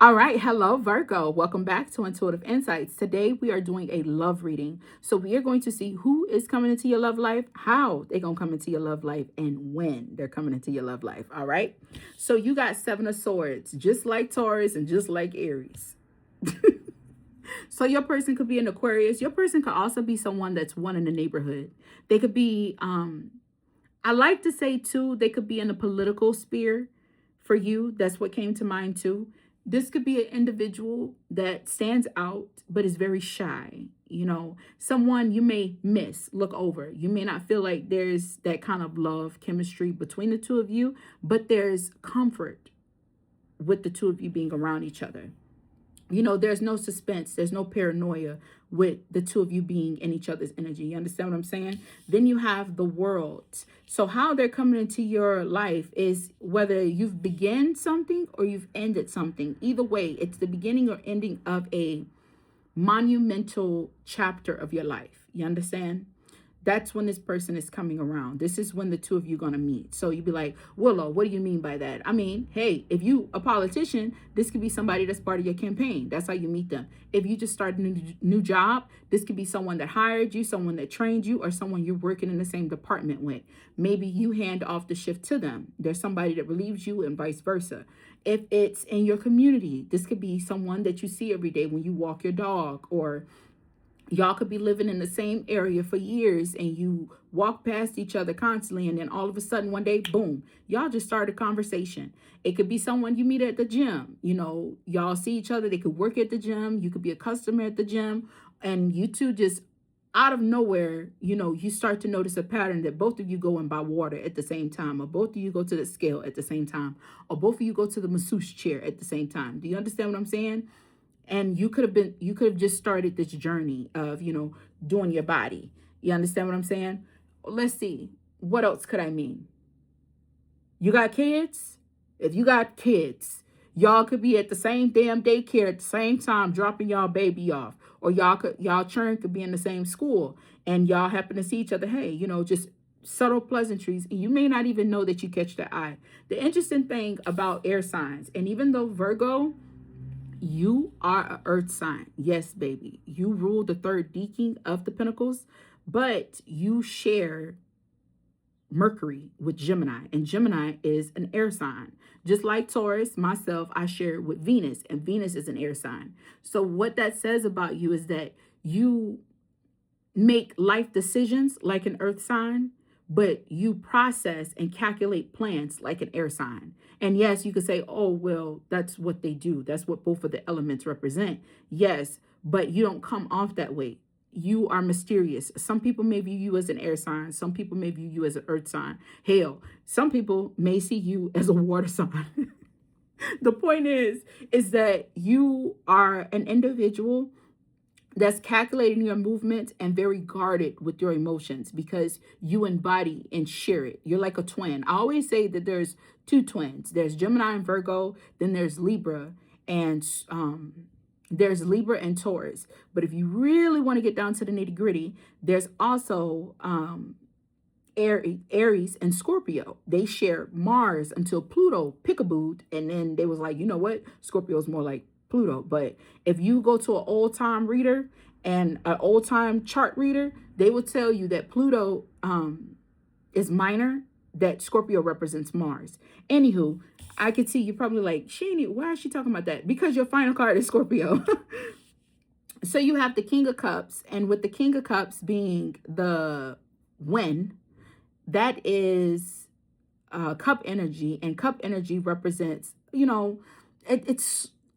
All right, hello Virgo. Welcome back to Intuitive Insights. Today we are doing a love reading. So we are going to see who is coming into your love life, how they're going to come into your love life, and when they're coming into your love life. All right. So you got Seven of Swords, just like Taurus and just like Aries. So your person could be an Aquarius. Your person could also be someone that's one in the neighborhood. They could be, I like to say too, they could be in the political sphere for you. That's what came to mind too. This could be an individual that stands out but is very shy. You know, someone you may miss, look over. You may not feel like there's that kind of love, chemistry between the two of you, but there's comfort with the two of you being around each other. You know, there's no suspense, there's no paranoia with the two of you being in each other's energy. You understand what I'm saying? Then you have the world. So how they're coming into your life is whether you've begun something or you've ended something. Either way, it's the beginning or ending of a monumental chapter of your life. You understand? That's when this person is coming around. This is when the two of you going to meet. So you'd be like, Willow, what do you mean by that? I mean, hey, if you a politician, this could be somebody that's part of your campaign. That's how you meet them. If you just started a new job, this could be someone that hired you, someone that trained you, or someone you're working in the same department with. Maybe you hand off the shift to them. There's somebody that relieves you and vice versa. If it's in your community, this could be someone that you see every day when you walk your dog, or y'all could be living in the same area for years and you walk past each other constantly, and then all of a sudden one day, boom, y'all just start a conversation. It could be someone you meet at the gym. You know, y'all see each other. They could work at the gym. You could be a customer at the gym, and you two just out of nowhere, you know, you start to notice a pattern that both of you go and buy water at the same time, or both of you go to the scale at the same time, or both of you go to the masseuse chair at the same time. Do you understand what I'm saying? And you could have just started this journey of, you know, doing your body. You understand what I'm saying? Let's see, what else could I mean? You got kids? If you got kids, y'all could be at the same damn daycare at the same time dropping y'all baby off, or y'all children could be in the same school and y'all happen to see each other. Hey, you know, just subtle pleasantries, and you may not even know that you catch the eye. The interesting thing about air signs, and even though Virgo, you are an earth sign. Yes, baby. You rule the third decan of the pentacles, but you share Mercury with Gemini, and Gemini is an air sign. Just like Taurus, myself, I share it with Venus, and Venus is an air sign. So what that says about you is that you make life decisions like an earth sign, but you process and calculate plans like an air sign. And yes, you could say, oh, well, that's what they do. That's what both of the elements represent. Yes, but you don't come off that way. You are mysterious. Some people may view you as an air sign. Some people may view you as an earth sign. Hell, some people may see you as a water sign. The point is that you are an individual that's calculating your movements and very guarded with your emotions, because you embody and share it. You're like a twin. I always say that there's two twins. There's Gemini and Virgo, then there's Libra, and there's Libra and Taurus. But if you really want to get down to the nitty gritty, there's also Aries and Scorpio. They share Mars until Pluto pickabooed, and then they was like, you know what? Scorpio's more like Pluto. But if you go to an old time reader and an old time chart reader, they will tell you that Pluto is minor, that Scorpio represents Mars. Anywho, I could see you probably like, why is she talking about that? Because your final card is Scorpio. So you have the King of Cups, and with the King of Cups being the when, that is cup energy, and cup energy represents, you know,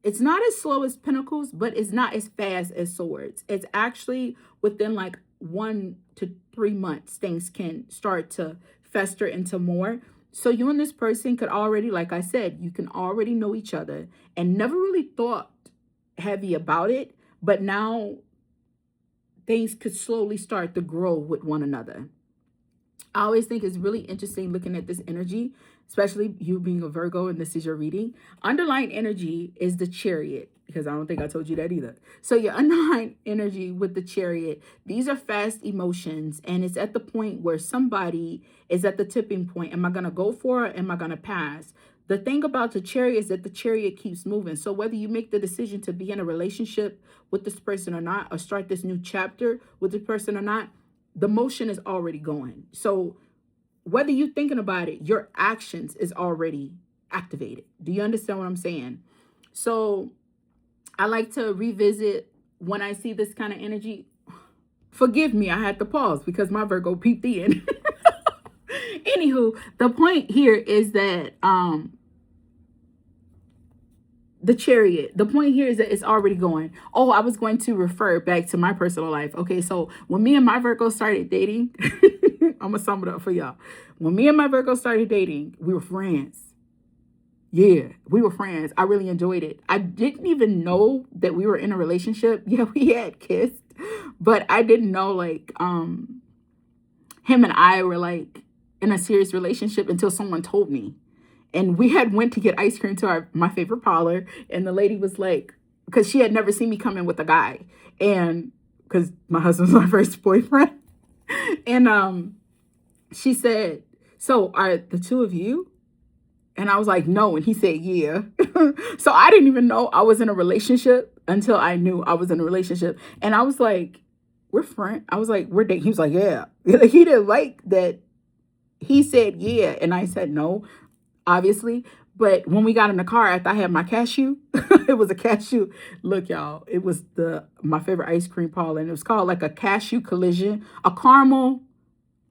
it's not as slow as Pentacles, but it's not as fast as Swords. It's actually within like 1 to 3 months, things can start to fester into more. So you and this person could already, like I said, you can already know each other and never really thought heavy about it. But now things could slowly start to grow with one another. I always think it's really interesting looking at this energy, especially you being a Virgo and this is your reading. Underlying energy is the Chariot, because I don't think I told you that either. So your underlying energy with the Chariot, these are fast emotions, and it's at the point where somebody is at the tipping point. Am I going to go for it? Am I going to pass? the thing about the chariot is that the chariot keeps moving. So whether you make the decision to be in a relationship with this person or not, or start this new chapter with this person or not, the motion is already going. So whether you're thinking about it, your actions is already activated. Do you understand what I'm saying? So I like to revisit when I see this kind of energy. Forgive me, I had to pause because my Virgo peeped in. Anywho, the point here is that the chariot, the point here is that it's already going. Oh, I was going to refer back to my personal life. Okay, so when me and my Virgo started dating, I'm gonna sum it up for y'all. When me and my Virgo started dating, we were friends. Yeah, we were friends. I really enjoyed it. I didn't even know that we were in a relationship. Yeah, we had kissed, but I didn't know like him and I were like in a serious relationship until someone told me. And we had went to get ice cream to my favorite parlor, and the lady was like, because she had never seen me come in with a guy, and because my husband's my first boyfriend, and she said, "So are the two of you?" And I was like, "No," and he said, "Yeah." So I didn't even know I was in a relationship until I knew I was in a relationship, and I was like, "We're friends." I was like, "We're dating." He was like, "Yeah." He didn't like that. He said, "Yeah," and I said, "No." Obviously, but when we got in the car after I had my cashew, it was a cashew. Look, y'all, it was my favorite ice cream parlor, and it was called like a cashew collision, a caramel.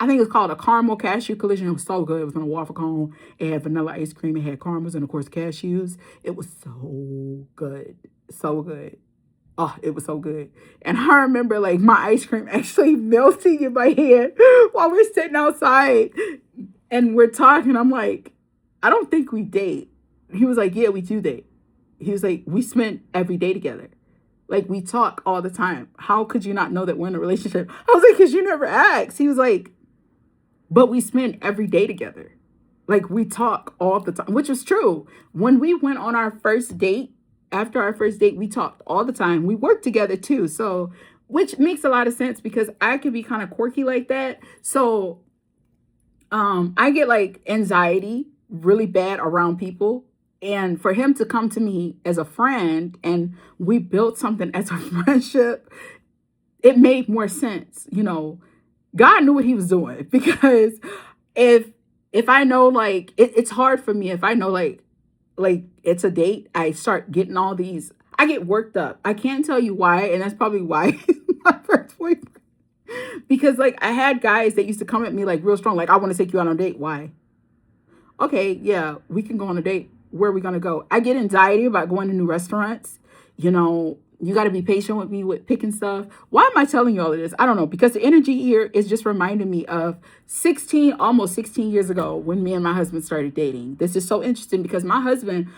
I think it's called a caramel cashew collision. It was so good. It was on a waffle cone. It had vanilla ice cream. It had caramels and of course cashews. It was so good, so good. Oh, it was so good. And I remember like my ice cream actually melting in my hand while we're sitting outside and we're talking. I'm like, I don't think we date. He was like, yeah, we do date. He was like, we spent every day together. Like, we talk all the time. How could you not know that we're in a relationship? I was like, because you never asked. He was like, but we spend every day together. Like, we talk all the time, which was true. When we went on our first date, after our first date, we talked all the time. We worked together too. So, which makes a lot of sense because I can be kind of quirky like that. So, I get like anxiety really bad around people, and for him to come to me as a friend and we built something as a friendship, it made more sense. God knew what he was doing, because if I know like it's hard for me if I know like it's a date, I start getting all these, I get worked up. I can't tell you why, and that's probably why he's my first boyfriend, because like I had guys that used to come at me like real strong, like, I want to take you out on a date. Why? Okay, yeah, we can go on a date. Where are we going to go? I get anxiety about going to new restaurants. You got to be patient with me with picking stuff. Why am I telling you all of this? I don't know, because the energy here is just reminding me of almost 16 years ago when me and my husband started dating. This is so interesting because my husband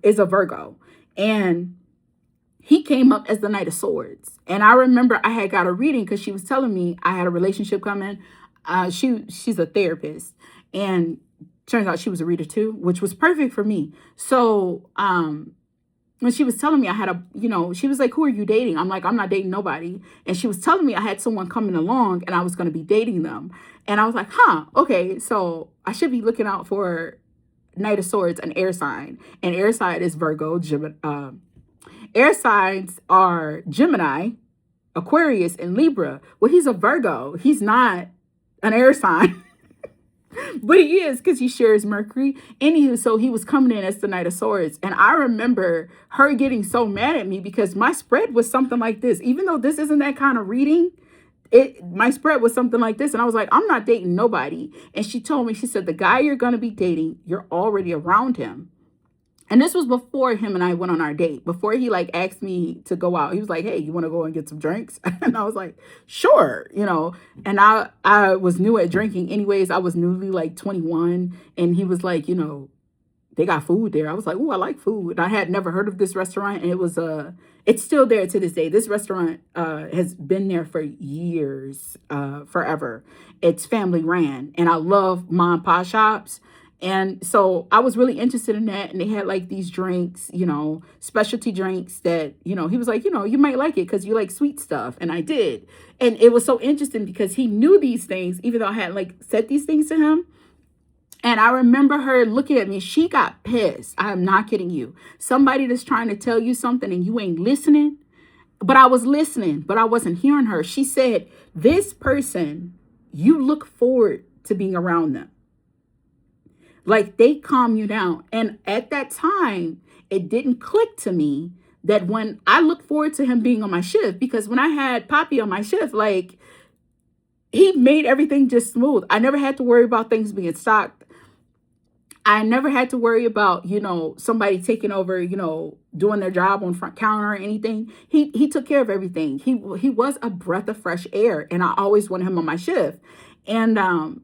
is a Virgo, and he came up as the Knight of Swords. And I remember I had got a reading because she was telling me I had a relationship coming. She's a therapist, and turns out she was a reader too, which was perfect for me. So when she was telling me I had she was like, who are you dating? I'm like, I'm not dating nobody. And she was telling me I had someone coming along and I was going to be dating them. And I was like, okay, so I should be looking out for Knight of Swords, an air sign. And air sign is Virgo. Air signs are Gemini, Aquarius, and Libra. Well, he's a Virgo. He's not an air sign. But he is, because he shares Mercury. Anywho, so he was coming in as the Knight of Swords. And I remember her getting so mad at me because my spread was something like this. Even though this isn't that kind of reading, my spread was something like this. And I was like, I'm not dating nobody. And she told me, she said, the guy you're going to be dating, you're already around him. And this was before him and I went on our date. Before he like asked me to go out. He was like, hey, you want to go and get some drinks? And I was like, sure, And I was new at drinking anyways. I was newly like 21. And he was like, they got food there. I was like, oh, I like food. And I had never heard of this restaurant. And it's still there to this day. This restaurant has been there for years, forever. It's family ran. And I love mom and pop shops. And so I was really interested in that. And they had like these drinks, specialty drinks that, he was like, you might like it because you like sweet stuff. And I did. And it was so interesting because he knew these things, even though I hadn't like said these things to him. And I remember her looking at me. She got pissed. I am not kidding you. Somebody that's trying to tell you something and you ain't listening. But I was listening, but I wasn't hearing her. She said, this person, you look forward to being around them. Like, they calm you down. And at that time, it didn't click to me that when I look forward to him being on my shift, because when I had Poppy on my shift, like, he made everything just smooth. I never had to worry about things being stocked. I never had to worry about, somebody taking over, doing their job on front counter or anything. He took care of everything. He was a breath of fresh air, and I always wanted him on my shift. And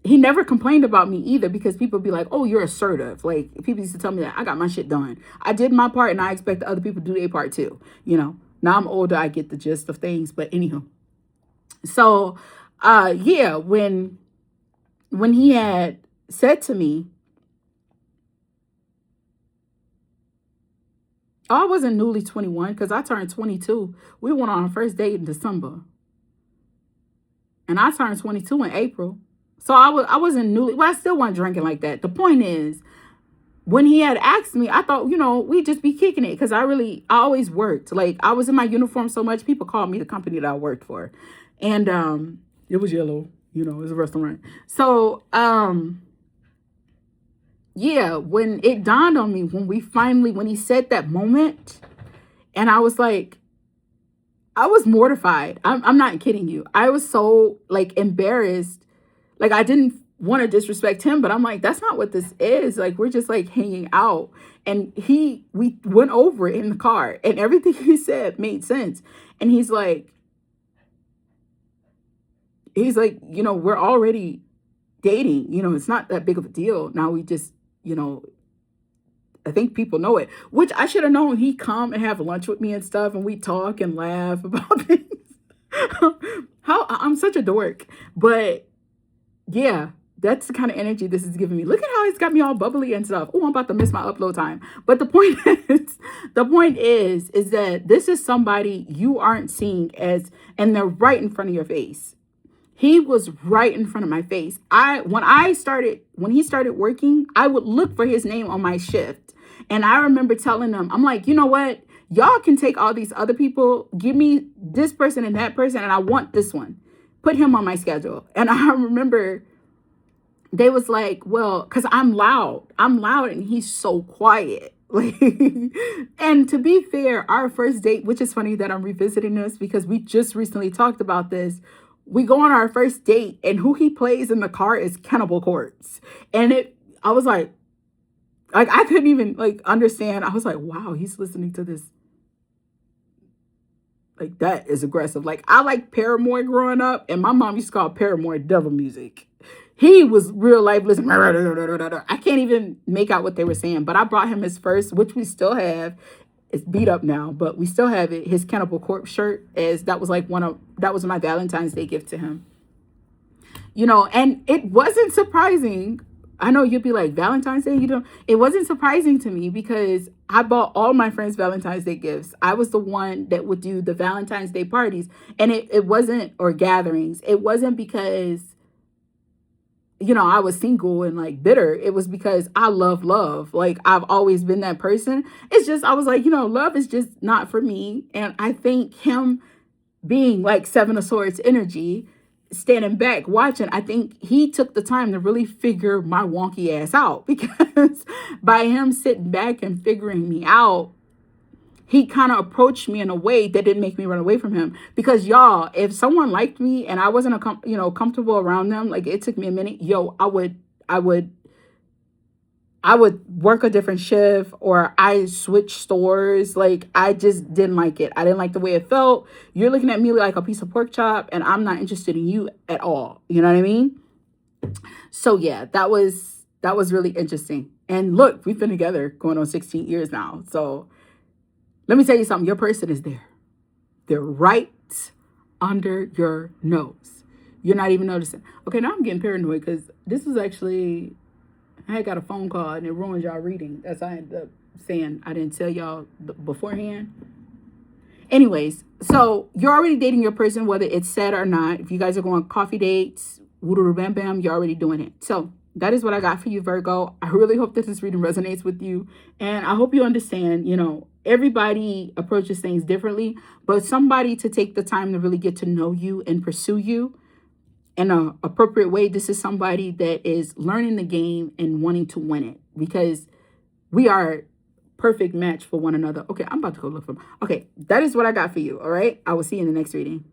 he never complained about me either, because people be like, oh, you're assertive. Like, people used to tell me that I got my shit done. I did my part, and I expect other people to do their part too. Now I'm older, I get the gist of things. But anywho, so yeah, when he had said to me, I wasn't newly 21 because I turned 22. We went on our first date in December, and I turned 22 in April. So I wasn't newly, well, I still wasn't drinking like that. The point is, when he had asked me, I thought, we'd just be kicking it, because I always worked. Like, I was in my uniform so much, people called me the company that I worked for. And it was yellow, it was a restaurant. So yeah, when it dawned on me, when he said that moment, and I was like, I was mortified. I'm not kidding you. I was so, like, embarrassed. Like, I didn't want to disrespect him, but I'm like, that's not what this is. Like, we're just, like, hanging out. And we went over it in the car, and everything he said made sense. And he's like, we're already dating. It's not that big of a deal. Now we just, I think people know it, which I should have known. He'd come and have lunch with me and stuff, and we talk and laugh about things. How I'm such a dork. But yeah, that's the kind of energy this is giving me. Look at how it's got me all bubbly and stuff. Oh, I'm about to miss my upload time. But the point is that this is somebody you aren't seeing and they're right in front of your face. He was right in front of my face. When he started working, I would look for his name on my shift. And I remember telling them, I'm like, you know what? Y'all can take all these other people. Give me this person and that person, and I want this one. Put him on my schedule. And I remember they was like, well, because I'm loud and he's so quiet. And to be fair, our first date, which is funny that I'm revisiting this because we just recently talked about this. We go on our first date, and who he plays in the car is Cannibal Corpse. And I was like I couldn't even understand. I was like, wow, he's listening to this. Like, that is aggressive. Like, I like Paramore growing up, and my mom used to call Paramore devil music. He was real life listening. I can't even make out what they were saying, but I brought him his first, which we still have. It's beat up now, but we still have it. His Cannibal Corpse shirt, that was my Valentine's Day gift to him. And it wasn't surprising. I know you'd be like, Valentine's Day, it wasn't surprising to me because I bought all my friends Valentine's Day gifts. I was the one that would do the Valentine's Day parties, and it wasn't, or gatherings. It wasn't because, I was single and bitter. It was because I love love. Like, I've always been that person. It's just, I was like, love is just not for me. And I think him being like Seven of Swords energy, standing back watching, I think he took the time to really figure my wonky ass out, because by him sitting back and figuring me out, he kind of approached me in a way that didn't make me run away from him. Because y'all, if someone liked me and I wasn't comfortable around them, like, it took me a minute, I would work a different shift, or I switch stores. Like, I just didn't like it. I didn't like the way it felt. You're looking at me like a piece of pork chop, and I'm not interested in you at all. You know what I mean? So yeah, that was really interesting. And look, we've been together going on 16 years now. So let me tell you something. Your person is there. They're right under your nose. You're not even noticing. Okay, now I'm getting paranoid because this was actually, I had got a phone call and it ruined y'all reading. That's why I ended up saying I didn't tell y'all beforehand. Anyways, so you're already dating your person, whether it's said or not. If you guys are going coffee dates, Woodoo bam bam, you're already doing it. So that is what I got for you, Virgo. I really hope that this reading resonates with you. And I hope you understand, everybody approaches things differently, but somebody to take the time to really get to know you and pursue you in an appropriate way. This is somebody that is learning the game and wanting to win it, because we are perfect match for one another. Okay, I'm about to go look for them. Okay, that is what I got for you. All right, I will see you in the next reading.